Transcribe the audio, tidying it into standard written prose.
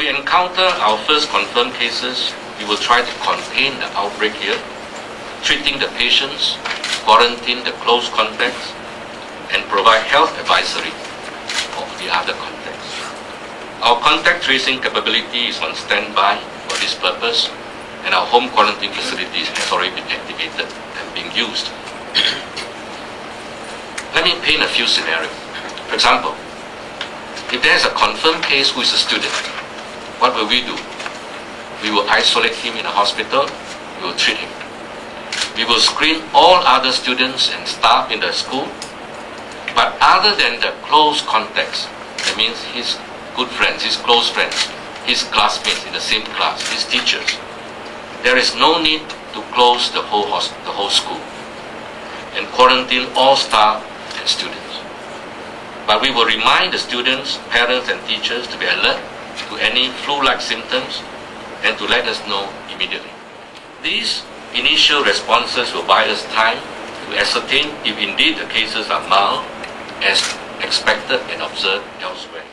we encounter our first confirmed cases, we will try to contain the outbreak here, treating the patients, quarantine the close contacts, and provide health advisory for the other contacts. Our contact tracing capability is on standby for this purpose, and our home quarantine facilities has already been activated and being used. Let me paint a few scenarios. For example, if there is a confirmed case who is a student, what will we do? We will isolate him in a hospital, we will treat him. We will screen all other students and staff in the school, but other than the close contacts, that means his good friends, his close friends, his classmates in the same class, his teachers, there is no need to close the whole school and quarantine all staff and students. But we will remind the students, parents and teachers to be alert to any flu-like symptoms and to let us know immediately. These initial responses will buy us time to ascertain if indeed the cases are mild as expected and observed elsewhere.